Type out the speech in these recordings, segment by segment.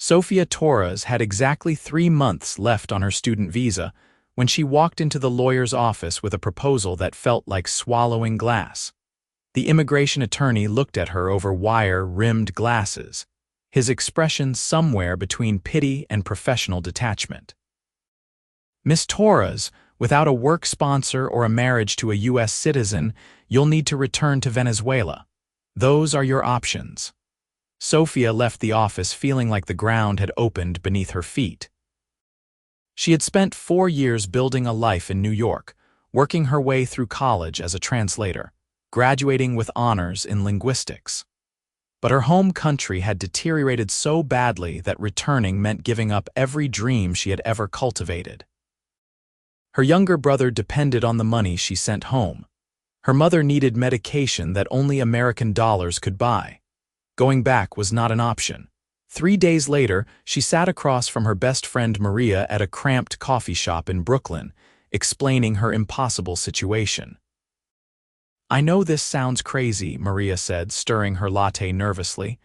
Sofia Torres had exactly 3 months left on her student visa when she walked into the lawyer's office with a proposal that felt like swallowing glass. The immigration attorney looked at her over wire-rimmed glasses, his expression somewhere between pity and professional detachment. "Miss Torres, without a work sponsor or a marriage to a U.S. citizen, you'll need to return to Venezuela. Those are your options." Sofia left the office feeling like the ground had opened beneath her feet. She had spent 4 years building a life in New York, working her way through college as a translator, graduating with honors in linguistics. But her home country had deteriorated so badly that returning meant giving up every dream she had ever cultivated. Her younger brother depended on the money she sent home. Her mother needed medication that only American dollars could buy. Going back was not an option. 3 days later, she sat across from her best friend Maria at a cramped coffee shop in Brooklyn, explaining her impossible situation. "I know this sounds crazy," Maria said, stirring her latte nervously,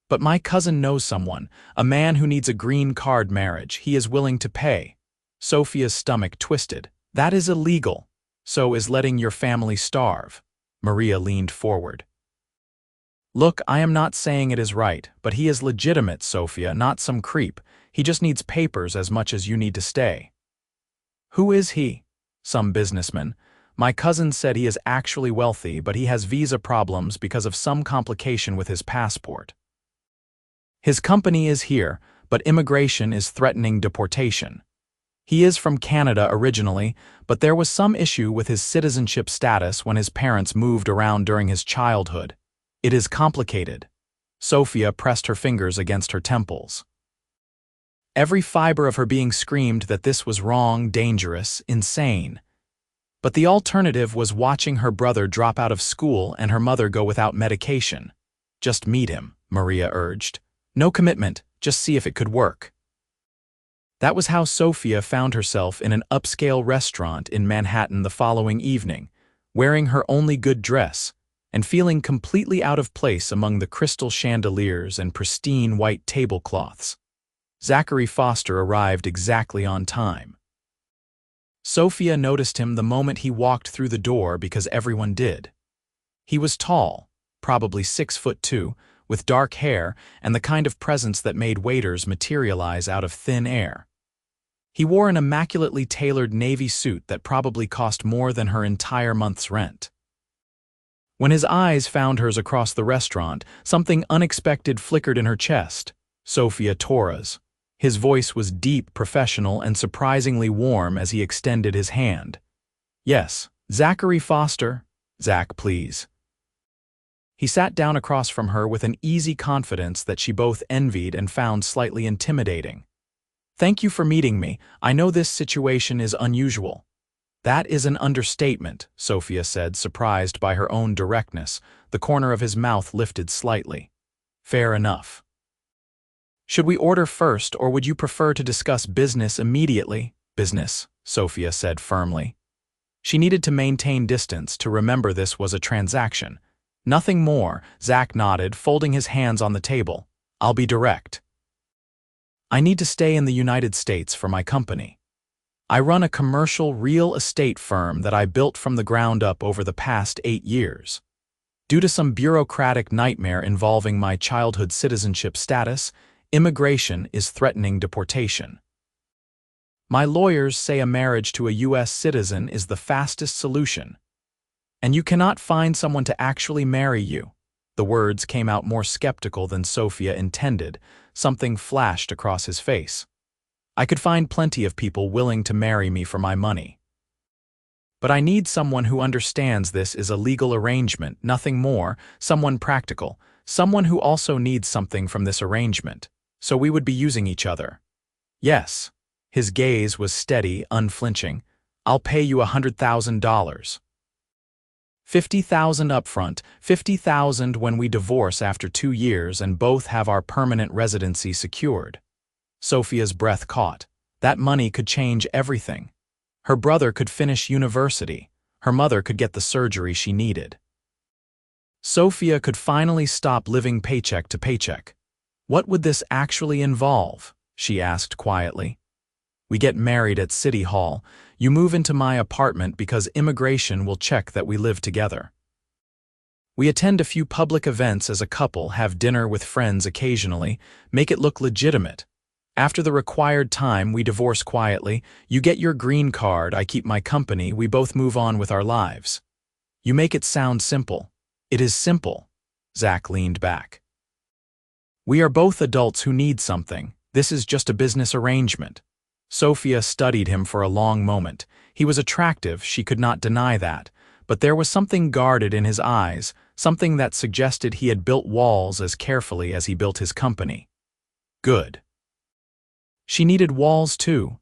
"but my cousin knows someone, a man who needs a green card marriage. He is willing to pay." Sofia's stomach twisted. "That is illegal. So is letting your family starve." Maria leaned forward. "Look, I am not saying it is right, but he is legitimate, Sofia, not some creep. He just needs papers as much as you need to stay." "Who is he?" "Some businessman. My cousin said he is actually wealthy, but he has visa problems because of some complication with his passport. His company is here, but immigration is threatening deportation. He is from Canada originally, but there was some issue with his citizenship status when his parents moved around during his childhood. It is complicated." Sofia pressed her fingers against her temples. Every fiber of her being screamed that this was wrong, dangerous, insane. But the alternative was watching her brother drop out of school and her mother go without medication. "Just meet him," Maria urged. "No commitment, just see if it could work." That was how Sofia found herself in an upscale restaurant in Manhattan the following evening, wearing her only good dress, and feeling completely out of place among the crystal chandeliers and pristine white tablecloths. Zachary Foster arrived exactly on time. Sofia noticed him the moment he walked through the door because everyone did. He was tall, probably 6'2", with dark hair and the kind of presence that made waiters materialize out of thin air. He wore an immaculately tailored navy suit that probably cost more than her entire month's rent. When his eyes found hers across the restaurant, something unexpected flickered in her chest. "Sofia Torres." His voice was deep, professional, and surprisingly warm as he extended his hand. "Yes, Zachary Foster." "Zach, please." He sat down across from her with an easy confidence that she both envied and found slightly intimidating. "Thank you for meeting me. I know this situation is unusual." "That is an understatement," Sofia said, surprised by her own directness. The corner of his mouth lifted slightly. "Fair enough. Should we order first, or would you prefer to discuss business immediately?" "Business," Sofia said firmly. She needed to maintain distance to remember this was a transaction. "Nothing more," Zach nodded, folding his hands on the table. "I'll be direct. I need to stay in the United States for my company. I run a commercial real estate firm that I built from the ground up over the past 8 years. Due to some bureaucratic nightmare involving my childhood citizenship status, immigration is threatening deportation. My lawyers say a marriage to a U.S. citizen is the fastest solution. And you cannot find someone to actually marry you." The words came out more skeptical than Sofia intended. Something flashed across his face. "I could find plenty of people willing to marry me for my money. But I need someone who understands this is a legal arrangement, nothing more, someone practical, someone who also needs something from this arrangement. So we would be using each other." "Yes." His gaze was steady, unflinching. "I'll pay you $100,000. $50,000 upfront, $50,000 when we divorce after 2 years and both have our permanent residency secured." Sofia's breath caught. That money could change everything. Her brother could finish university. Her mother could get the surgery she needed. Sofia could finally stop living paycheck to paycheck. "What would this actually involve?" she asked quietly. "We get married at City Hall. You move into my apartment because immigration will check that we live together. We attend a few public events as a couple, have dinner with friends occasionally, make it look legitimate. After the required time, we divorce quietly. You get your green card, I keep my company, we both move on with our lives." "You make it sound simple." "It is simple." Zach leaned back. "We are both adults who need something. This is just a business arrangement." Sofia studied him for a long moment. He was attractive, she could not deny that, but there was something guarded in his eyes, something that suggested he had built walls as carefully as he built his company. Good. She needed walls too.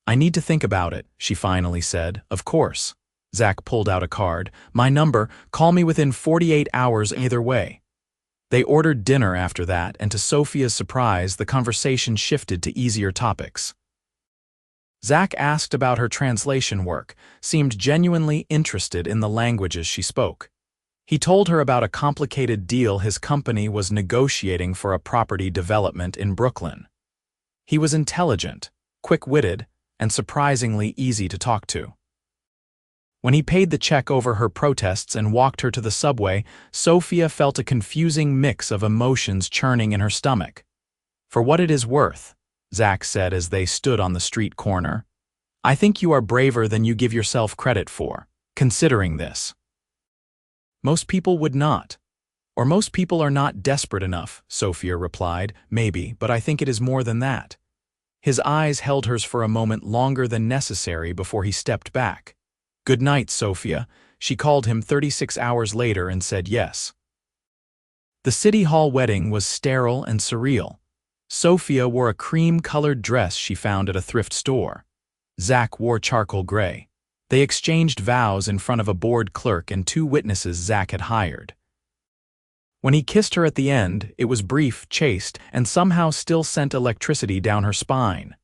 "I need to think about it," she finally said. "Of course." Zach pulled out a card. "My number, call me within 48 hours either way." They ordered dinner after that, and to Sofia's surprise, the conversation shifted to easier topics. Zach asked about her translation work, seemed genuinely interested in the languages she spoke. He told her about a complicated deal his company was negotiating for a property development in Brooklyn. He was intelligent, quick-witted, and surprisingly easy to talk to. When he paid the check over her protests and walked her to the subway, Sofia felt a confusing mix of emotions churning in her stomach. "For what it is worth," Zach said as they stood on the street corner, "I think you are braver than you give yourself credit for, considering this." "Most people would not. Or most people are not desperate enough," Sofia replied. "Maybe, but I think it is more than that." His eyes held hers for a moment longer than necessary before he stepped back. "Good night, Sofia." She called him 36 hours later and said yes. The City Hall wedding was sterile and surreal. Sofia wore a cream-colored dress she found at a thrift store. Zach wore charcoal gray. They exchanged vows in front of a bored clerk and 2 witnesses Zach had hired. When he kissed her at the end, it was brief, chaste, and somehow still sent electricity down her spine.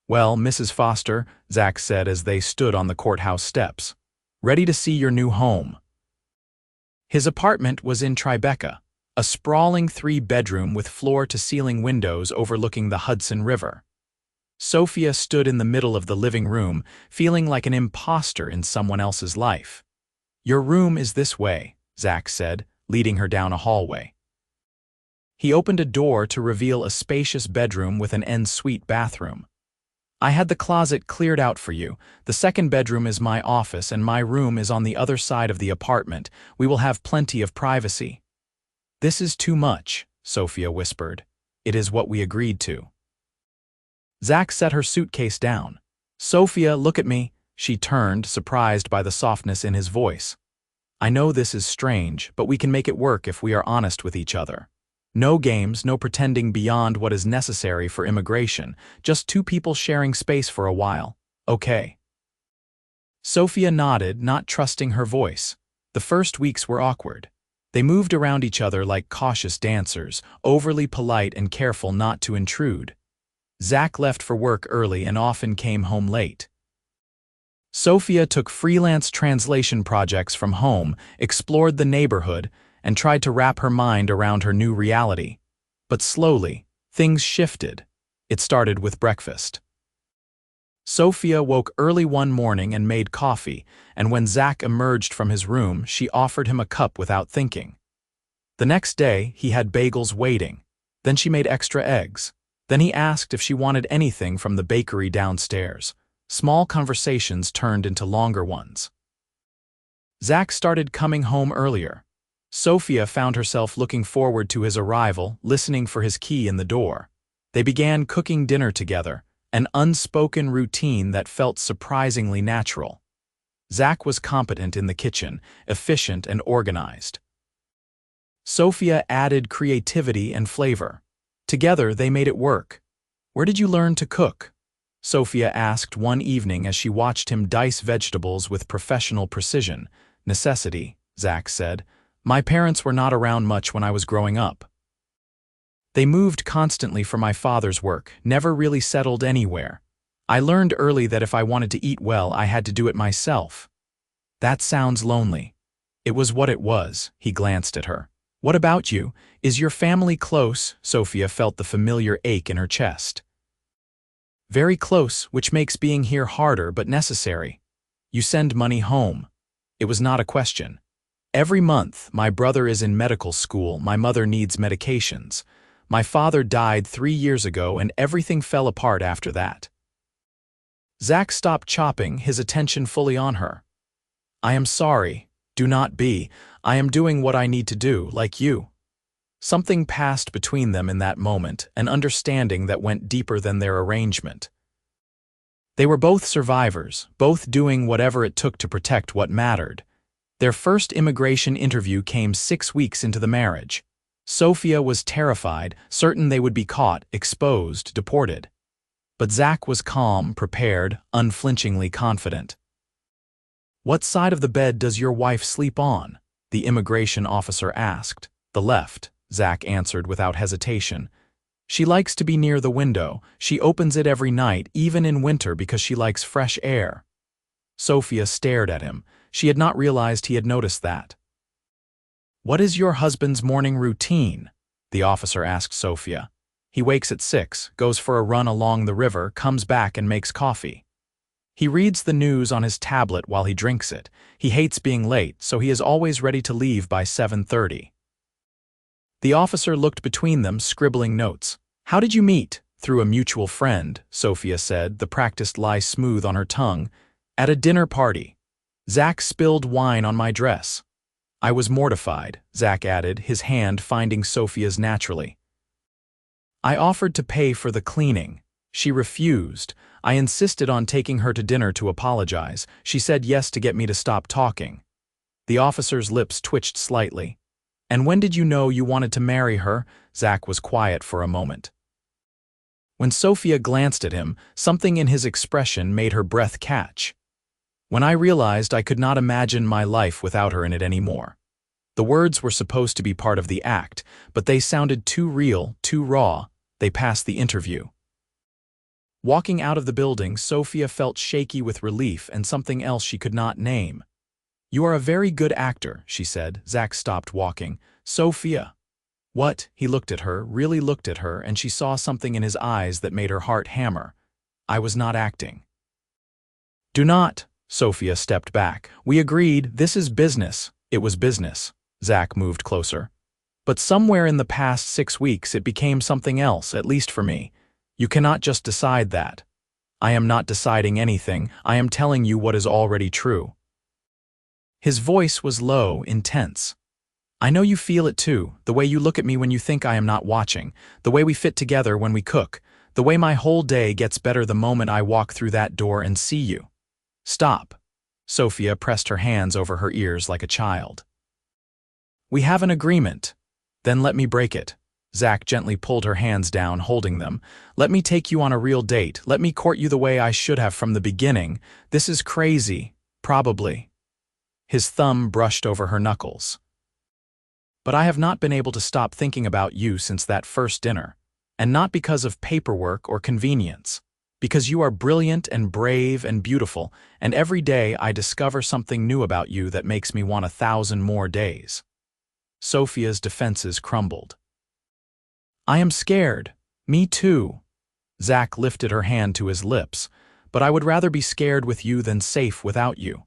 "Well, Mrs. Foster," Zach said as they stood on the courthouse steps, "ready to see your new home." His apartment was in Tribeca, a sprawling 3-bedroom with floor-to-ceiling windows overlooking the Hudson River. Sofia stood in the middle of the living room, feeling like an imposter in someone else's life. "Your room is this way," Zach said, leading her down a hallway. He opened a door to reveal a spacious bedroom with an en-suite bathroom. "I had the closet cleared out for you. The 2nd bedroom is my office and my room is on the other side of the apartment. We will have plenty of privacy." "This is too much," Sofia whispered. "It is what we agreed to." Zach set her suitcase down. "Sofia, look at me." She turned, surprised by the softness in his voice. "I know this is strange, but we can make it work if we are honest with each other. No games, no pretending beyond what is necessary for immigration, just 2 people sharing space for a while. Okay." Sofia nodded, not trusting her voice. The first weeks were awkward. They moved around each other like cautious dancers, overly polite and careful not to intrude. Zach left for work early and often came home late. Sofia took freelance translation projects from home, explored the neighborhood, and tried to wrap her mind around her new reality. But slowly, things shifted. It started with breakfast. Sofia woke early one morning and made coffee, and when Zach emerged from his room, she offered him a cup without thinking. The next day, he had bagels waiting. Then she made extra eggs. Then he asked if she wanted anything from the bakery downstairs. Small conversations turned into longer ones. Zach started coming home earlier. Sofia found herself looking forward to his arrival, listening for his key in the door. They began cooking dinner together, an unspoken routine that felt surprisingly natural. Zach was competent in the kitchen, efficient and organized. Sofia added creativity and flavor. Together, they made it work. "Where did you learn to cook?" Sofia asked one evening as she watched him dice vegetables with professional precision. "Necessity," Zach said. "My parents were not around much when I was growing up. They moved constantly for my father's work, never really settled anywhere. I learned early that if I wanted to eat well, I had to do it myself." "That sounds lonely." "It was what it was," he glanced at her. What about you? Is your family close? Sofia felt the familiar ache in her chest. Very close, which makes being here harder but necessary. You send money home. It was not a question. Every month, my brother is in medical school, my mother needs medications. My father died 3 years ago and everything fell apart after that. Zach stopped chopping, his attention fully on her. I am sorry. Do not be. I am doing what I need to do, like you. Something passed between them in that moment, an understanding that went deeper than their arrangement. They were both survivors, both doing whatever it took to protect what mattered. Their first immigration interview came 6 weeks into the marriage. Sofia was terrified, certain they would be caught, exposed, deported. But Zach was calm, prepared, unflinchingly confident. What side of the bed does your wife sleep on? The immigration officer asked. The left, Zach answered without hesitation. She likes to be near the window. She opens it every night, even in winter, because she likes fresh air. Sofia stared at him. She had not realized he had noticed that. What is your husband's morning routine? The officer asked Sofia. He wakes at 6, goes for a run along the river, comes back and makes coffee. He reads the news on his tablet while he drinks it. He hates being late, so he is always ready to leave by 7:30. The officer looked between them, scribbling notes. How did you meet? Through a mutual friend, Sofia said, the practiced lie smooth on her tongue. At a dinner party. Zach spilled wine on my dress. I was mortified, Zach added, his hand finding Sofia's naturally. I offered to pay for the cleaning. She refused. I insisted on taking her to dinner to apologize. She said yes to get me to stop talking. The officer's lips twitched slightly. And when did you know you wanted to marry her? Zach was quiet for a moment. When Sofia glanced at him, something in his expression made her breath catch. When I realized I could not imagine my life without her in it anymore. The words were supposed to be part of the act, but they sounded too real, too raw. They passed the interview. Walking out of the building, Sofia felt shaky with relief and something else she could not name. You are a very good actor, she said. Zach stopped walking. Sofia. What? He looked at her, really looked at her, and she saw something in his eyes that made her heart hammer. I was not acting. Do not. Sofia stepped back. We agreed, this is business. It was business. Zach moved closer. But somewhere in the past 6 weeks it became something else, at least for me. You cannot just decide that. I am not deciding anything. I am telling you what is already true. His voice was low, intense. I know you feel it too, the way you look at me when you think I am not watching, the way we fit together when we cook, the way my whole day gets better the moment I walk through that door and see you. Stop. Sofia pressed her hands over her ears like a child. We have an agreement. Then let me break it. Zach gently pulled her hands down, holding them. Let me take you on a real date. Let me court you the way I should have from the beginning. This is crazy. Probably. His thumb brushed over her knuckles. But I have not been able to stop thinking about you since that first dinner. And not because of paperwork or convenience. Because you are brilliant and brave and beautiful, and every day I discover something new about you that makes me want 1,000 more days. Sofia's defenses crumbled. I am scared. Me too. Zach lifted her hand to his lips. But I would rather be scared with you than safe without you.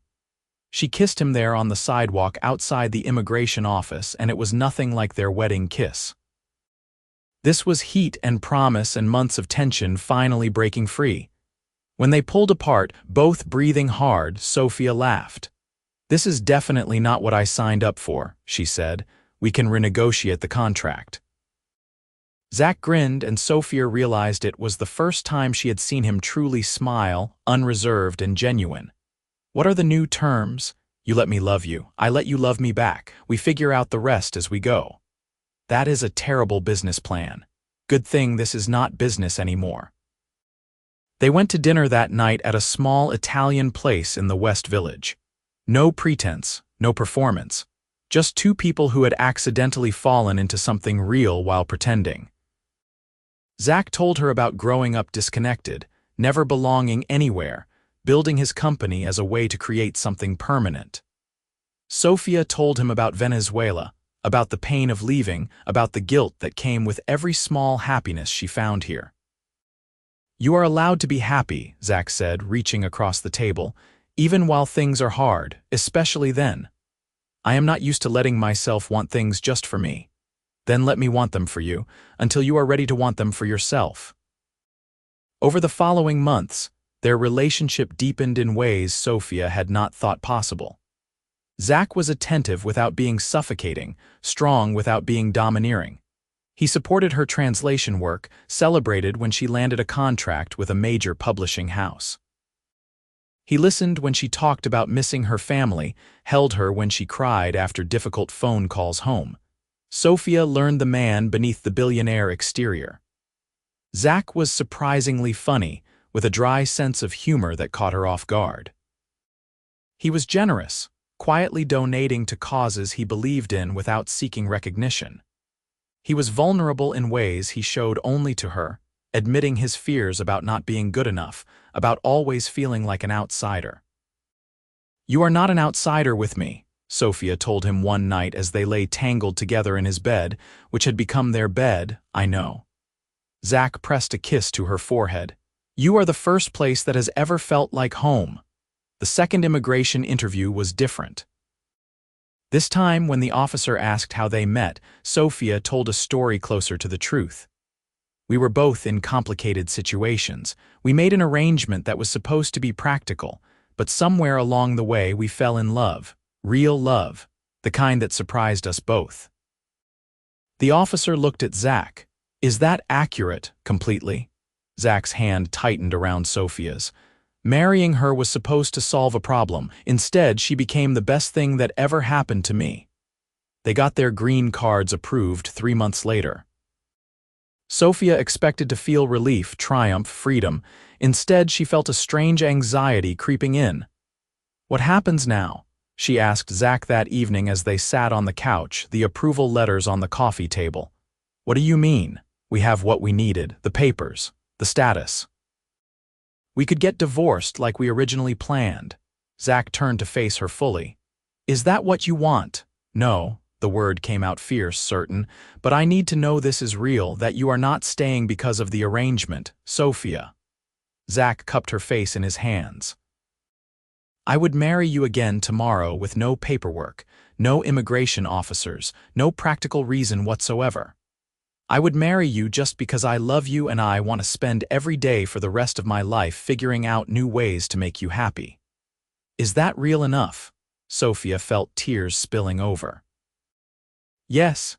She kissed him there on the sidewalk outside the immigration office, and it was nothing like their wedding kiss. This was heat and promise and months of tension finally breaking free. When they pulled apart, both breathing hard, Sofia laughed. This is definitely not what I signed up for, she said. We can renegotiate the contract. Zach grinned, and Sofia realized it was the first time she had seen him truly smile, unreserved and genuine. What are the new terms? You let me love you. I let you love me back. We figure out the rest as we go. That is a terrible business plan. Good thing this is not business anymore. They went to dinner that night at a small Italian place in the West Village. No pretense, no performance. Just two people who had accidentally fallen into something real while pretending. Zach told her about growing up disconnected, never belonging anywhere, building his company as a way to create something permanent. Sofia told him about Venezuela, about the pain of leaving, about the guilt that came with every small happiness she found here. "You are allowed to be happy," Zach said, reaching across the table, "even while things are hard, especially then. I am not used to letting myself want things just for me. Then let me want them for you, until you are ready to want them for yourself." Over the following months, their relationship deepened in ways Sofia had not thought possible. Zach was attentive without being suffocating, strong without being domineering. He supported her translation work, celebrated when she landed a contract with a major publishing house. He listened when she talked about missing her family, held her when she cried after difficult phone calls home. Sofia learned the man beneath the billionaire exterior. Zach was surprisingly funny, with a dry sense of humor that caught her off guard. He was generous, quietly donating to causes he believed in without seeking recognition. He was vulnerable in ways he showed only to her, admitting his fears about not being good enough, about always feeling like an outsider. "You are not an outsider with me," Sofia told him one night as they lay tangled together in his bed, which had become their bed, "I know." Zach pressed a kiss to her forehead. "You are the first place that has ever felt like home." The second immigration interview was different. This time, when the officer asked how they met, Sofia told a story closer to the truth. "We were both in complicated situations. We made an arrangement that was supposed to be practical, but somewhere along the way we fell in love, real love, the kind that surprised us both." The officer looked at Zach. "Is that accurate, completely?" Zach's hand tightened around Sofia's. "Marrying her was supposed to solve a problem. Instead, she became the best thing that ever happened to me." They got their green cards approved 3 months later. Sofia expected to feel relief, triumph, freedom. Instead, she felt a strange anxiety creeping in. "What happens now?" she asked Zach that evening as they sat on the couch, the approval letters on the coffee table. "What do you mean? We have what we needed, the papers, the status. We could get divorced like we originally planned." Zach turned to face her fully. "Is that what you want?" "No," the word came out fierce, certain, "but I need to know this is real, that you are not staying because of the arrangement, Sofia." Zach cupped her face in his hands. "I would marry you again tomorrow with no paperwork, no immigration officers, no practical reason whatsoever. I would marry you just because I love you and I want to spend every day for the rest of my life figuring out new ways to make you happy." "Is that real enough?" Sofia felt tears spilling over. "Yes."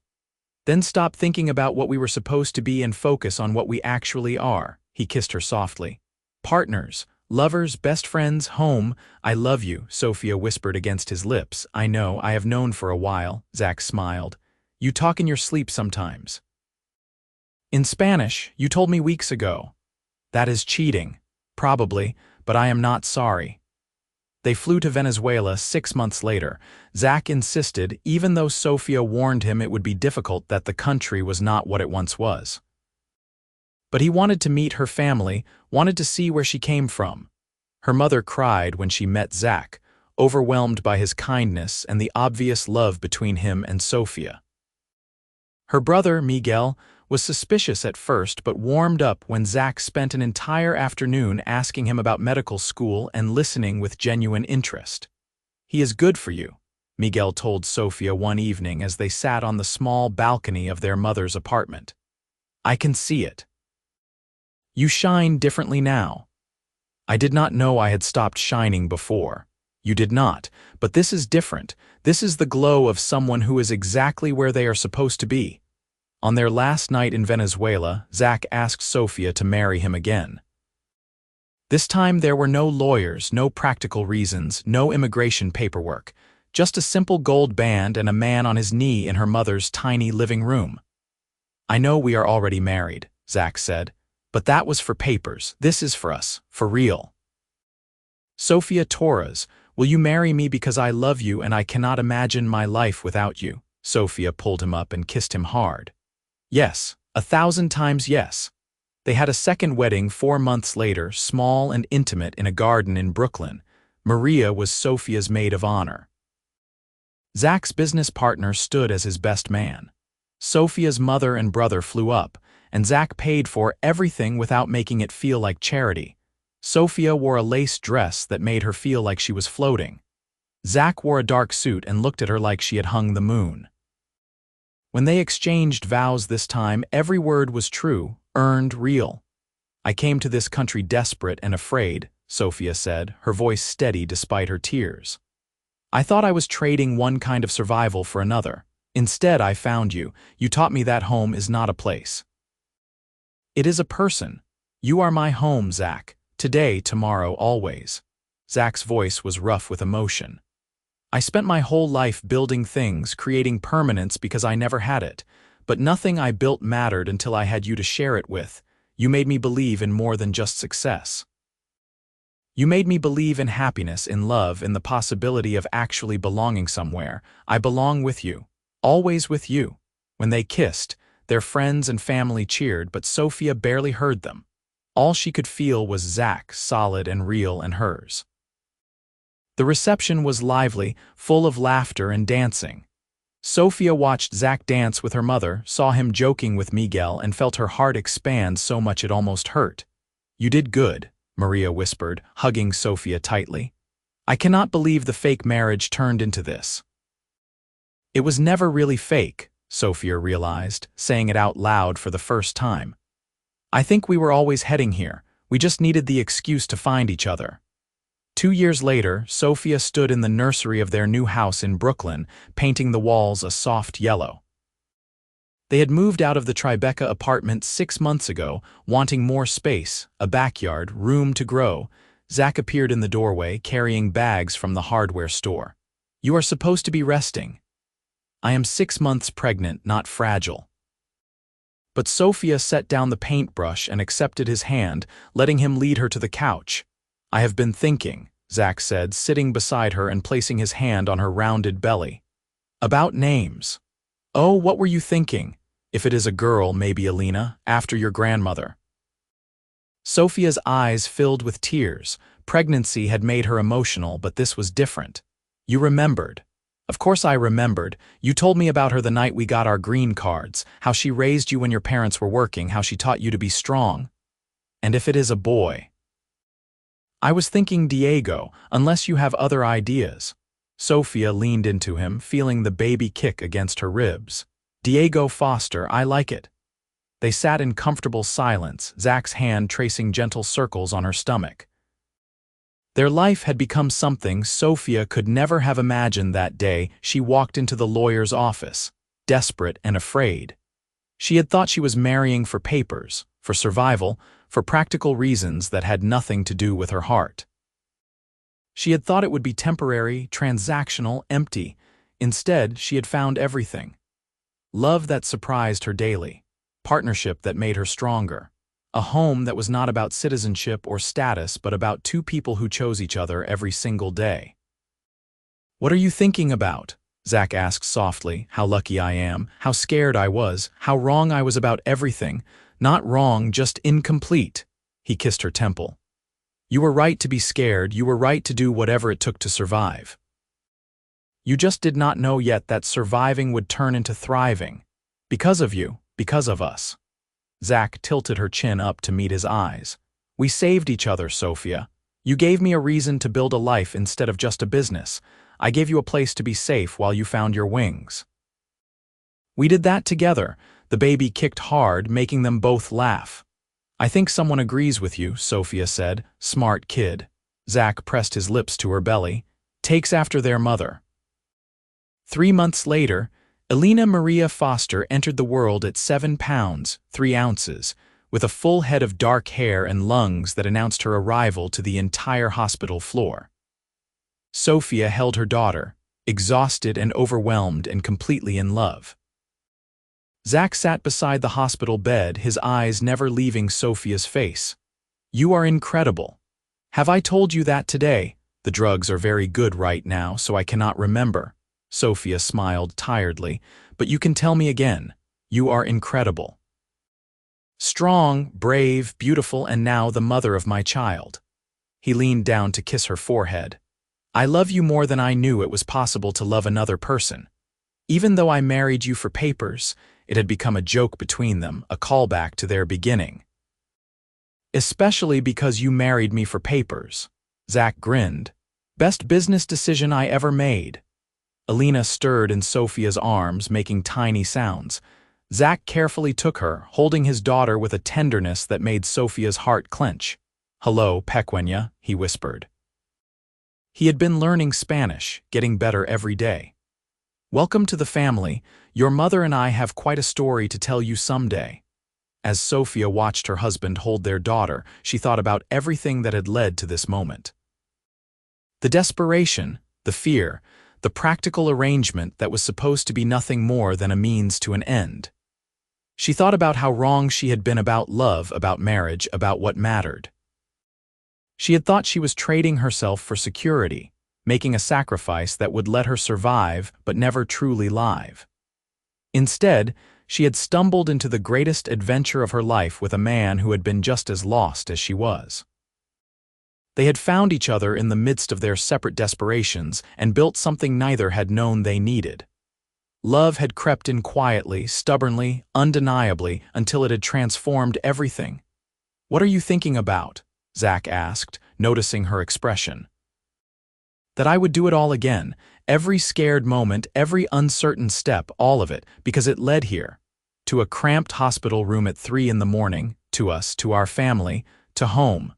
"Then stop thinking about what we were supposed to be and focus on what we actually are." He kissed her softly. "Partners, lovers, best friends, home. I love you," Sofia whispered against his lips. "I know, I have known for a while," Zach smiled. "You talk in your sleep sometimes." "In Spanish, you told me weeks ago." "That is cheating." "Probably, but I am not sorry." They flew to Venezuela 6 months later. Zach insisted, even though Sofia warned him it would be difficult, that the country was not what it once was. But he wanted to meet her family, wanted to see where she came from. Her mother cried when she met Zach, overwhelmed by his kindness and the obvious love between him and Sofia. Her brother, Miguel, was suspicious at first but warmed up when Zach spent an entire afternoon asking him about medical school and listening with genuine interest. "He is good for you," Miguel told Sofia one evening as they sat on the small balcony of their mother's apartment. "I can see it. You shine differently now." "I did not know I had stopped shining before." "You did not, but this is different. This is the glow of someone who is exactly where they are supposed to be." On their last night in Venezuela, Zach asked Sofia to marry him again. This time there were no lawyers, no practical reasons, no immigration paperwork, just a simple gold band and a man on his knee in her mother's tiny living room. "I know we are already married," Zach said, "but that was for papers. This is for us, for real." "Sofia Torres, will you marry me because I love you and I cannot imagine my life without you?" Sofia pulled him up and kissed him hard. "Yes, 1,000 times yes." They had a second wedding 4 months later, small and intimate in a garden in Brooklyn. Maria was Sofia's maid of honor. Zach's business partner stood as his best man. Sofia's mother and brother flew up, and Zach paid for everything without making it feel like charity. Sofia wore a lace dress that made her feel like she was floating. Zach wore a dark suit and looked at her like she had hung the moon. When they exchanged vows this time, every word was true, earned, real. "I came to this country desperate and afraid," Sofia said, her voice steady despite her tears. "I thought I was trading one kind of survival for another. Instead, I found you. You taught me that home is not a place. It is a person. You are my home, Zach. Today, tomorrow, always." Zach's voice was rough with emotion. "I spent my whole life building things, creating permanence because I never had it. But nothing I built mattered until I had you to share it with. You made me believe in more than just success. You made me believe in happiness, in love, in the possibility of actually belonging somewhere. I belong with you. Always with you." When they kissed, their friends and family cheered, but Sofia barely heard them. All she could feel was Zach, solid and real, and hers. The reception was lively, full of laughter and dancing. Sofia watched Zach dance with her mother, saw him joking with Miguel, and felt her heart expand so much it almost hurt. "You did good," Maria whispered, hugging Sofia tightly. "I cannot believe the fake marriage turned into this." It was never really fake, Sofia realized, saying it out loud for the first time. "I think we were always heading here. We just needed the excuse to find each other." 2 years later, Sofia stood in the nursery of their new house in Brooklyn, painting the walls a soft yellow. They had moved out of the Tribeca apartment 6 months ago, wanting more space, a backyard, room to grow. Zach appeared in the doorway, carrying bags from the hardware store. "You are supposed to be resting." "I am 6 months pregnant, not fragile." But Sofia set down the paintbrush and accepted his hand, letting him lead her to the couch. "I have been thinking," Zach said, sitting beside her and placing his hand on her rounded belly. "About names." "Oh, what were you thinking? If it is a girl, maybe Alina, after your grandmother." Sofia's eyes filled with tears. Pregnancy had made her emotional, but this was different. "You remembered." "Of course I remembered. You told me about her the night we got our green cards, how she raised you when your parents were working, how she taught you to be strong." "And if it is a boy?" "I was thinking Diego, unless you have other ideas." Sofia leaned into him, feeling the baby kick against her ribs. "Diego Foster, I like it." They sat in comfortable silence, Zach's hand tracing gentle circles on her stomach. Their life had become something Sofia could never have imagined that day she walked into the lawyer's office, desperate and afraid. She had thought she was marrying for papers, for survival, for practical reasons that had nothing to do with her heart. She had thought it would be temporary, transactional, empty. Instead, she had found everything. Love that surprised her daily, partnership that made her stronger, a home that was not about citizenship or status but about two people who chose each other every single day. "What are you thinking about?" Zach asked softly. "How lucky I am, how scared I was, how wrong I was about everything. Not wrong, just incomplete." He kissed her temple. "You were right to be scared, you were right to do whatever it took to survive. You just did not know yet that surviving would turn into thriving. Because of you, because of us." Zach tilted her chin up to meet his eyes. "We saved each other, Sofia. You gave me a reason to build a life instead of just a business. I gave you a place to be safe while you found your wings. We did that together." The baby kicked hard, making them both laugh. "I think someone agrees with you," Sofia said. "Smart kid." Zach pressed his lips to her belly. "Takes after their mother." 3 months later, Alina Maria Foster entered the world at 7 pounds, 3 ounces, with a full head of dark hair and lungs that announced her arrival to the entire hospital floor. Sofia held her daughter, exhausted and overwhelmed and completely in love. Zach sat beside the hospital bed, his eyes never leaving Sofia's face. "You are incredible. Have I told you that today?" "The drugs are very good right now, so I cannot remember." Sofia smiled tiredly. "But you can tell me again. You are incredible. Strong, brave, beautiful, and now the mother of my child." He leaned down to kiss her forehead. I love you more than I knew it was possible to love another person. Even though I married you for papers, it had become a joke between them, a callback to their beginning. Especially because you married me for papers. Zach grinned. Best business decision I ever made. Alina stirred in Sofia's arms, making tiny sounds. Zach carefully took her, holding his daughter with a tenderness that made Sofia's heart clench. "Hello, Pequeña," he whispered. He had been learning Spanish, getting better every day. "Welcome to the family. Your mother and I have quite a story to tell you someday." As Sofia watched her husband hold their daughter, she thought about everything that had led to this moment. The desperation, the fear, the practical arrangement that was supposed to be nothing more than a means to an end. She thought about how wrong she had been about love, about marriage, about what mattered. She had thought she was trading herself for security, making a sacrifice that would let her survive but never truly live. Instead, she had stumbled into the greatest adventure of her life with a man who had been just as lost as she was. They had found each other in the midst of their separate desperations and built something neither had known they needed. Love had crept in quietly, stubbornly, undeniably, until it had transformed everything. "What are you thinking about?" Zach asked, noticing her expression. "That I would do it all again, every scared moment, every uncertain step, all of it, because it led here. To a cramped hospital room at 3 in the morning, to us, to our family, to home."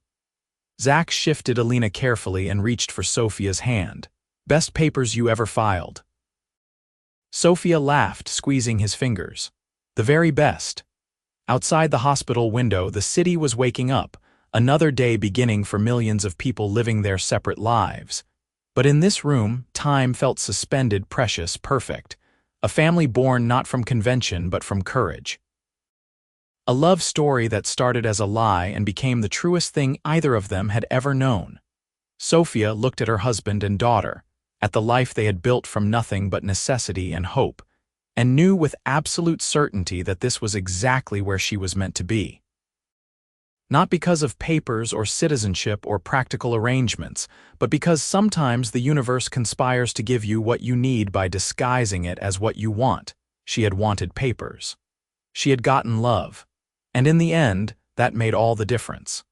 Zach shifted Alina carefully and reached for Sofia's hand. "Best papers you ever filed." Sofia laughed, squeezing his fingers. "The very best." Outside the hospital window, the city was waking up, another day beginning for millions of people living their separate lives. But in this room, time felt suspended, precious, perfect. A family born not from convention but from courage. A love story that started as a lie and became the truest thing either of them had ever known. Sofia looked at her husband and daughter, at the life they had built from nothing but necessity and hope, and knew with absolute certainty that this was exactly where she was meant to be. Not because of papers or citizenship or practical arrangements, but because sometimes the universe conspires to give you what you need by disguising it as what you want. She had wanted papers. She had gotten love. And in the end, that made all the difference.